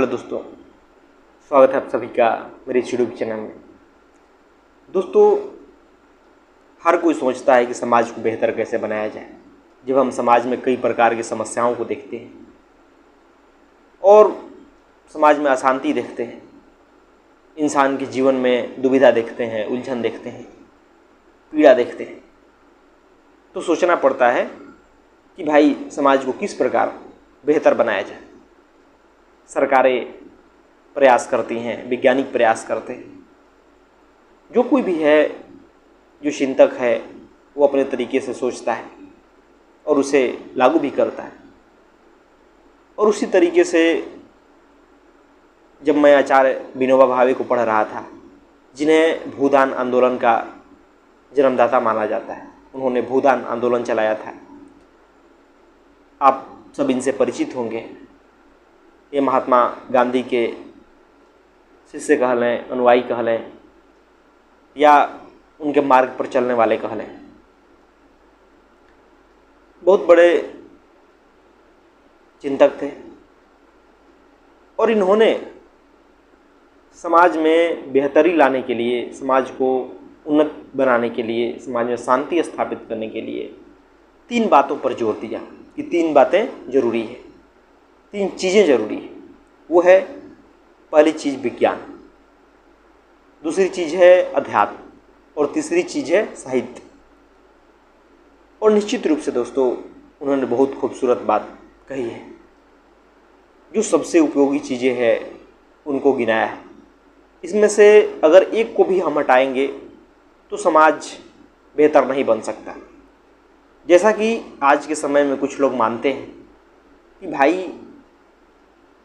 Hello दोस्तों, स्वागत है आप सभी का मेरे इस यूट्यूब चैनल में। दोस्तों, हर कोई सोचता है कि समाज को बेहतर कैसे बनाया जाए। जब हम समाज में कई प्रकार की समस्याओं को देखते हैं और समाज में अशांति देखते हैं, इंसान के जीवन में दुविधा देखते हैं, उलझन देखते हैं, पीड़ा देखते हैं, तो सोचना पड़ता है कि भाई समाज को किस प्रकार बेहतर बनाया जाए। सरकारें प्रयास करती हैं, वैज्ञानिक प्रयास करते हैं, जो कोई भी है, जो चिंतक है, वो अपने तरीके से सोचता है और उसे लागू भी करता है। और उसी तरीके से जब मैं आचार्य विनोबा भावे को पढ़ रहा था, जिन्हें भूदान आंदोलन का जन्मदाता माना जाता है, उन्होंने भूदान आंदोलन चलाया था। आप सब इनसे परिचित होंगे। ये महात्मा गांधी के शिष्य कह लें, अनुयायी कह लें, या उनके मार्ग पर चलने वाले कह लें। बहुत बड़े चिंतक थे और इन्होंने समाज में बेहतरी लाने के लिए, समाज को उन्नत बनाने के लिए, समाज में शांति स्थापित करने के लिए 3 बातों पर जोर दिया कि 3 बातें जरूरी है, 3 चीज़ें जरूरी है। वो है, पहली चीज़ विज्ञान, दूसरी चीज़ है अध्यात्म और तीसरी चीज़ है साहित्य। और निश्चित रूप से दोस्तों, उन्होंने बहुत खूबसूरत बात कही है। जो सबसे उपयोगी चीज़ें हैं उनको गिनाया है। इसमें से अगर एक को भी हम हटाएंगे तो समाज बेहतर नहीं बन सकता। जैसा कि आज के समय में कुछ लोग मानते हैं कि भाई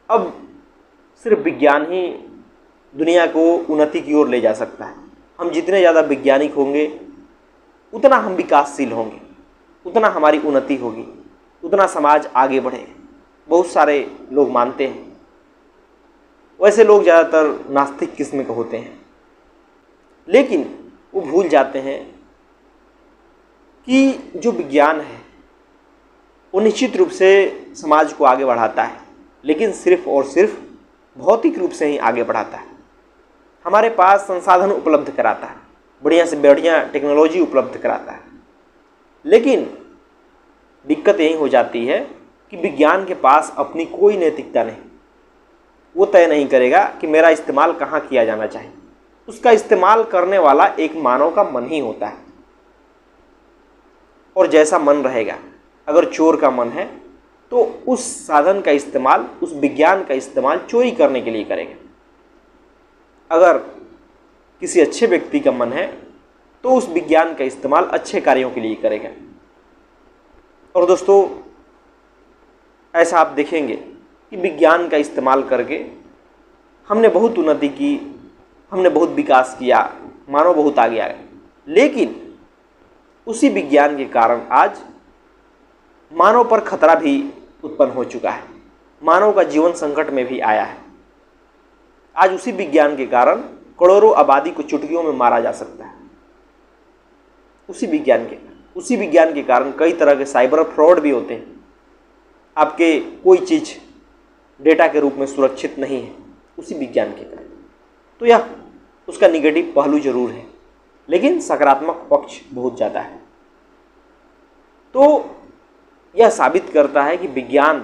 अब सिर्फ विज्ञान ही दुनिया को उन्नति की ओर ले जा सकता है। हम जितने ज़्यादा वैज्ञानिक होंगे उतना हम विकासशील होंगे, उतना हमारी उन्नति होगी, उतना समाज आगे बढ़ेगा। बहुत सारे लोग मानते हैं। वैसे लोग ज़्यादातर नास्तिक किस्म के होते हैं, लेकिन वो भूल जाते हैं कि जो विज्ञान है वो निश्चित रूप से समाज को आगे बढ़ाता है, लेकिन सिर्फ और सिर्फ भौतिक रूप से ही आगे बढ़ाता है। हमारे पास संसाधन उपलब्ध कराता है, बढ़िया से बढ़िया टेक्नोलॉजी उपलब्ध कराता है, लेकिन दिक्कत यही हो जाती है कि विज्ञान के पास अपनी कोई नैतिकता नहीं। वो तय नहीं करेगा कि मेरा इस्तेमाल कहाँ किया जाना चाहिए। उसका इस्तेमाल करने वाला एक मानव का मन ही होता है, और जैसा मन रहेगा, अगर चोर का मन है तो उस साधन का इस्तेमाल, उस विज्ञान का इस्तेमाल चोरी करने के लिए करेगा। अगर किसी अच्छे व्यक्ति का मन है तो उस विज्ञान का इस्तेमाल अच्छे कार्यों के लिए करेगा। और दोस्तों, ऐसा आप देखेंगे कि विज्ञान का इस्तेमाल करके हमने बहुत उन्नति की, हमने बहुत विकास किया, मानव बहुत आगे आया, लेकिन उसी विज्ञान के कारण आज मानव पर खतरा भी उत्पन्न हो चुका है। मानव का जीवन संकट में भी आया है। आज उसी विज्ञान के कारण करोड़ों आबादी को चुटकियों में मारा जा सकता है। उसी विज्ञान के कारण कई तरह के साइबर फ्रॉड भी होते हैं। आपके कोई चीज़ डेटा के रूप में सुरक्षित नहीं है, उसी विज्ञान के कारण। तो यह उसका निगेटिव पहलू जरूर है, लेकिन सकारात्मक पक्ष बहुत ज़्यादा है। तो यह साबित करता है कि विज्ञान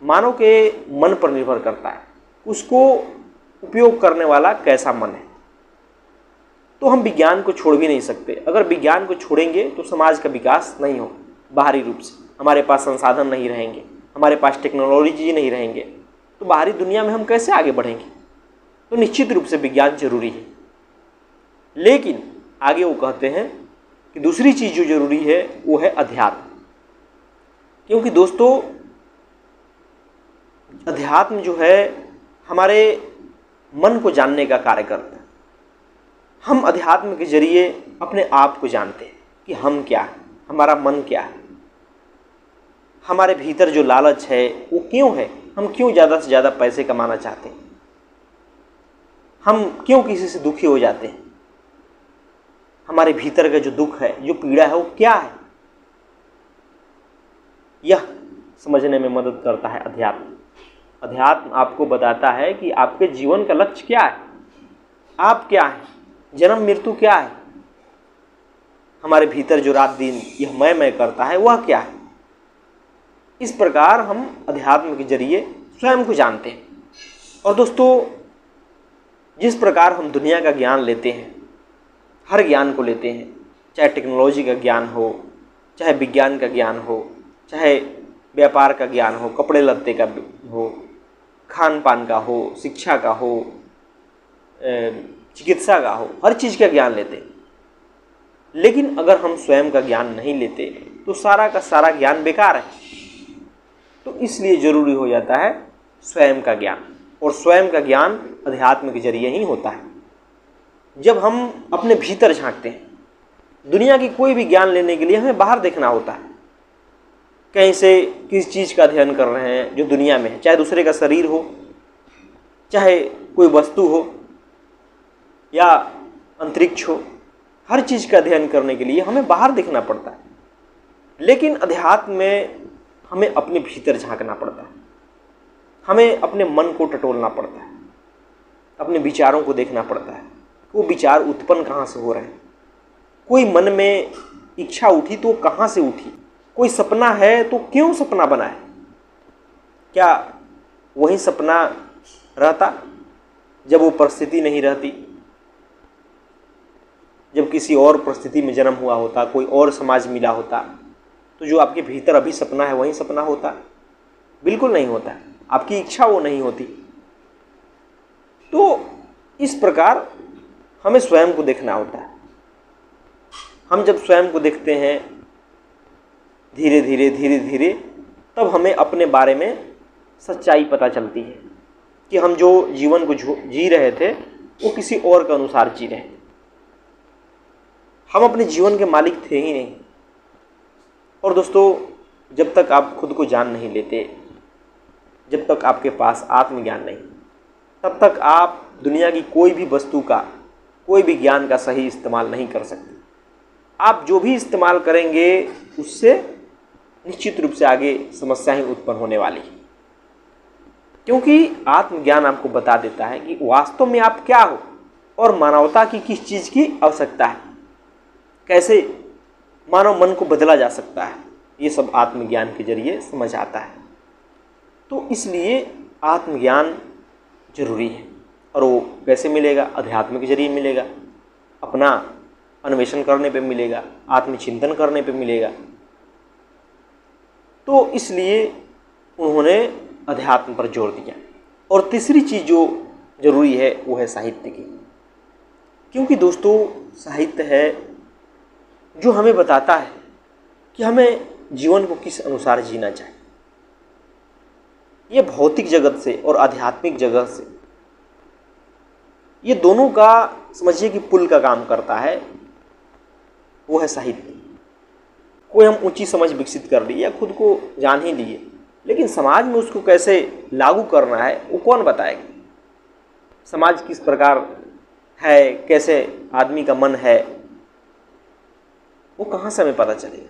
मानव के मन पर निर्भर करता है, उसको उपयोग करने वाला कैसा मन है। तो हम विज्ञान को छोड़ भी नहीं सकते। अगर विज्ञान को छोड़ेंगे तो समाज का विकास नहीं हो। बाहरी रूप से हमारे पास संसाधन नहीं रहेंगे, हमारे पास टेक्नोलॉजी नहीं रहेंगे, तो बाहरी दुनिया में हम कैसे आगे बढ़ेंगे। तो निश्चित रूप से विज्ञान जरूरी है, लेकिन आगे वो कहते हैं कि दूसरी चीज़ जो जरूरी है वो है अध्यात्म। क्योंकि दोस्तों, अध्यात्म जो है हमारे मन को जानने का कार्य करता है। हम अध्यात्म के जरिए अपने आप को जानते हैं कि हम क्या है, हमारा मन क्या है, हमारे भीतर जो लालच है वो क्यों है, हम क्यों ज़्यादा से ज़्यादा पैसे कमाना चाहते हैं, हम क्यों किसी से दुखी हो जाते हैं, हमारे भीतर का जो दुख है, जो पीड़ा है, वो क्या है। यह समझने में मदद करता है अध्यात्म। अध्यात्म आपको बताता है कि आपके जीवन का लक्ष्य क्या है, आप क्या हैं, जन्म मृत्यु क्या है, हमारे भीतर जो रात दिन यह मैं करता है वह क्या है। इस प्रकार हम अध्यात्म के जरिए स्वयं को जानते हैं। और दोस्तों, जिस प्रकार हम दुनिया का ज्ञान लेते हैं, हर ज्ञान को लेते हैं, चाहे टेक्नोलॉजी का ज्ञान हो, चाहे विज्ञान का ज्ञान हो, चाहे व्यापार का ज्ञान हो, कपड़े लत्ते का हो, खान पान का हो, शिक्षा का हो, चिकित्सा का हो, हर चीज़ का ज्ञान लेते हैं। लेकिन अगर हम स्वयं का ज्ञान नहीं लेते तो सारा का सारा ज्ञान बेकार है। तो इसलिए ज़रूरी हो जाता है स्वयं का ज्ञान, और स्वयं का ज्ञान अध्यात्म के जरिए ही होता है। जब हम अपने भीतर झांकते हैं, दुनिया की कोई भी ज्ञान लेने के लिए हमें बाहर देखना होता है। कहीं से किस चीज़ का अध्ययन कर रहे हैं जो दुनिया में है, चाहे दूसरे का शरीर हो, चाहे कोई वस्तु हो या अंतरिक्ष हो, हर चीज़ का अध्ययन करने के लिए हमें बाहर देखना पड़ता है। लेकिन अध्यात्म में हमें अपने भीतर झांकना पड़ता है, हमें अपने मन को टटोलना पड़ता है, अपने विचारों को देखना पड़ता है, वो विचार उत्पन्न कहाँ से हो रहे हैं। कोई मन में इच्छा उठी तो कहाँ से उठी, कोई सपना है तो क्यों सपना बना है, क्या वही सपना रहता जब वो परिस्थिति नहीं रहती, जब किसी और परिस्थिति में जन्म हुआ होता, कोई और समाज मिला होता, तो जो आपके भीतर अभी सपना है वही सपना होता? बिल्कुल नहीं होता। आपकी इच्छा वो नहीं होती। तो इस प्रकार हमें स्वयं को देखना होता है। हम जब स्वयं को देखते हैं धीरे धीरे तब हमें अपने बारे में सच्चाई पता चलती है कि हम जो जीवन को जी रहे थे वो किसी और के अनुसार जी रहे हैं। हम अपने जीवन के मालिक थे ही नहीं। और दोस्तों, जब तक आप खुद को जान नहीं लेते, जब तक आपके पास आत्मज्ञान नहीं, तब तक आप दुनिया की कोई भी वस्तु का, कोई भी ज्ञान का सही इस्तेमाल नहीं कर सकते। आप जो भी इस्तेमाल करेंगे उससे निश्चित रूप से आगे समस्या ही उत्पन्न होने वाली है। क्योंकि आत्मज्ञान आपको बता देता है कि वास्तव में आप क्या हो और मानवता की किस चीज़ की आवश्यकता है, कैसे मानव मन को बदला जा सकता है, ये सब आत्मज्ञान के जरिए समझ आता है। तो इसलिए आत्मज्ञान जरूरी है। और वो कैसे मिलेगा? अध्यात्म के जरिए मिलेगा, अपना अन्वेषण करने पे मिलेगा, आत्मचिंतन करने पे मिलेगा। तो इसलिए उन्होंने अध्यात्म पर जोर दिया। और तीसरी चीज़ जो जरूरी है वो है साहित्य की। क्योंकि दोस्तों, साहित्य है जो हमें बताता है कि हमें जीवन को किस अनुसार जीना चाहिए। ये भौतिक जगत से और आध्यात्मिक जगत से, ये दोनों का समझिए कि पुल का काम करता है, वो है साहित्य। कोई हम ऊंची समझ विकसित कर लिए या खुद को जान ही लिए, लेकिन समाज में उसको कैसे लागू करना है वो कौन बताएगा? समाज किस प्रकार है, कैसे आदमी का मन है, वो कहाँ से हमें पता चलेगा?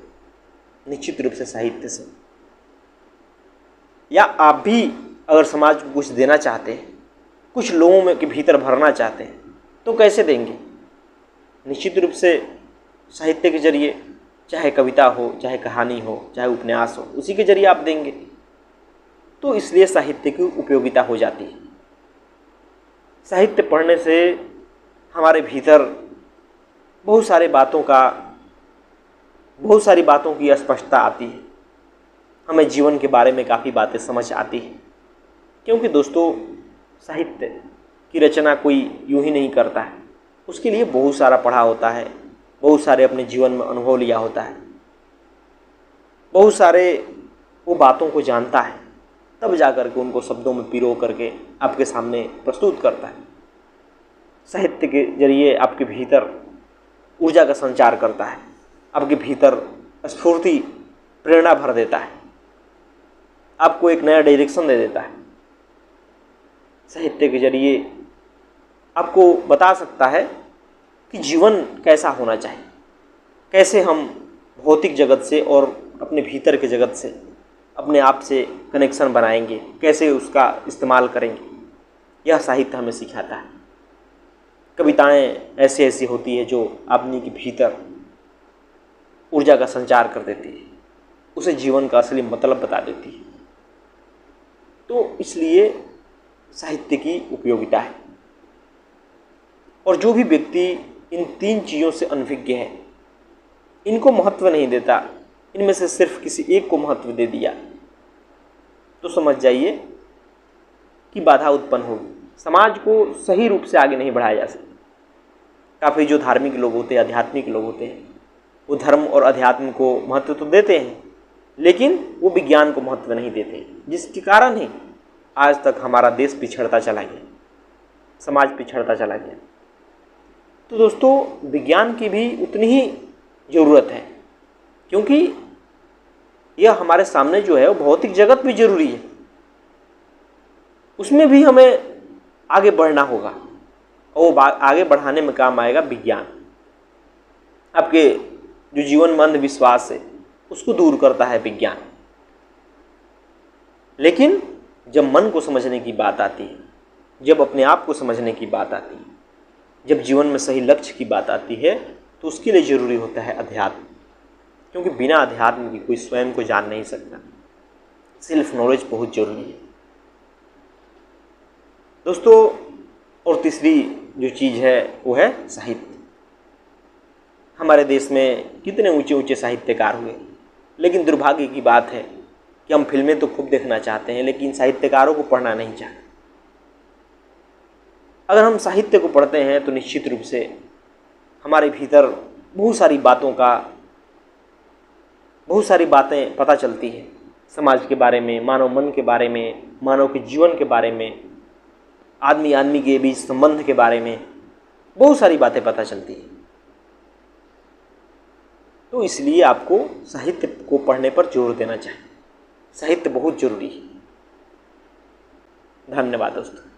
निश्चित रूप से साहित्य से। या आप भी अगर समाज को कुछ देना चाहते हैं, कुछ लोगों में के भीतर भरना चाहते हैं, तो कैसे देंगे? निश्चित रूप से साहित्य के जरिए, चाहे कविता हो, चाहे कहानी हो, चाहे उपन्यास हो, उसी के जरिए आप देंगे। तो इसलिए साहित्य की उपयोगिता हो जाती है। साहित्य पढ़ने से हमारे भीतर बहुत सारी बातों की स्पष्टता आती है। हमें जीवन के बारे में काफ़ी बातें समझ आती हैं। क्योंकि दोस्तों, साहित्य की रचना कोई यूं ही नहीं करता है, उसके लिए बहुत सारा पढ़ा होता है, बहुत सारे अपने जीवन में अनुभव लिया होता है, बहुत सारे वो बातों को जानता है, तब जाकर के उनको शब्दों में पिरो करके आपके सामने प्रस्तुत करता है। साहित्य के जरिए आपके भीतर ऊर्जा का संचार करता है, आपके भीतर स्फूर्ति, प्रेरणा भर देता है, आपको एक नया डायरेक्शन दे देता है। साहित्य के जरिए आपको बता सकता है कि जीवन कैसा होना चाहिए, कैसे हम भौतिक जगत से और अपने भीतर के जगत से अपने आप से कनेक्शन बनाएंगे, कैसे उसका इस्तेमाल करेंगे, यह साहित्य हमें सिखाता है। कविताएं ऐसी ऐसी होती है जो आदमी के भीतर ऊर्जा का संचार कर देती है, उसे जीवन का असली मतलब बता देती है। तो इसलिए साहित्य की उपयोगिता है। और जो भी व्यक्ति इन 3 चीज़ों से अनभिज्ञ है, इनको महत्व नहीं देता, इनमें से सिर्फ किसी एक को महत्व दे दिया, तो समझ जाइए कि बाधा उत्पन्न होगी, समाज को सही रूप से आगे नहीं बढ़ाया जा सकता। काफ़ी जो धार्मिक लोग होते हैं, आध्यात्मिक लोग होते हैं, वो धर्म और अध्यात्म को महत्व तो देते हैं, लेकिन वो विज्ञान को महत्व नहीं देते, जिसके कारण ही आज तक हमारा देश पिछड़ता चला गया, समाज पिछड़ता चला गया। तो दोस्तों, विज्ञान की भी उतनी ही ज़रूरत है, क्योंकि यह हमारे सामने जो है वो भौतिक जगत भी जरूरी है, उसमें भी हमें आगे बढ़ना होगा, और वो आगे बढ़ाने में काम आएगा विज्ञान। आपके जो जीवन में अंधविश्वास है उसको दूर करता है विज्ञान। लेकिन जब मन को समझने की बात आती है, जब अपने आप को समझने की बात आती है, जब जीवन में सही लक्ष्य की बात आती है, तो उसके लिए ज़रूरी होता है अध्यात्म, क्योंकि बिना अध्यात्म की कोई स्वयं को जान नहीं सकता। सेल्फ नॉलेज बहुत ज़रूरी है दोस्तों। और तीसरी जो चीज़ है वो है साहित्य। हमारे देश में कितने ऊंचे ऊंचे साहित्यकार हुए, लेकिन दुर्भाग्य की बात है कि हम फिल्में तो खूब देखना चाहते हैं, लेकिन साहित्यकारों को पढ़ना नहीं चाहते। अगर हम साहित्य को पढ़ते हैं तो निश्चित रूप से हमारे भीतर बहुत सारी बातें पता चलती हैं, समाज के बारे में, मानव मन के बारे में, मानव के जीवन के बारे में, आदमी के बीच संबंध के बारे में बहुत सारी बातें पता चलती हैं। तो इसलिए आपको साहित्य को पढ़ने पर जोर देना चाहिए। साहित्य बहुत जरूरी है। धन्यवाद दोस्तों।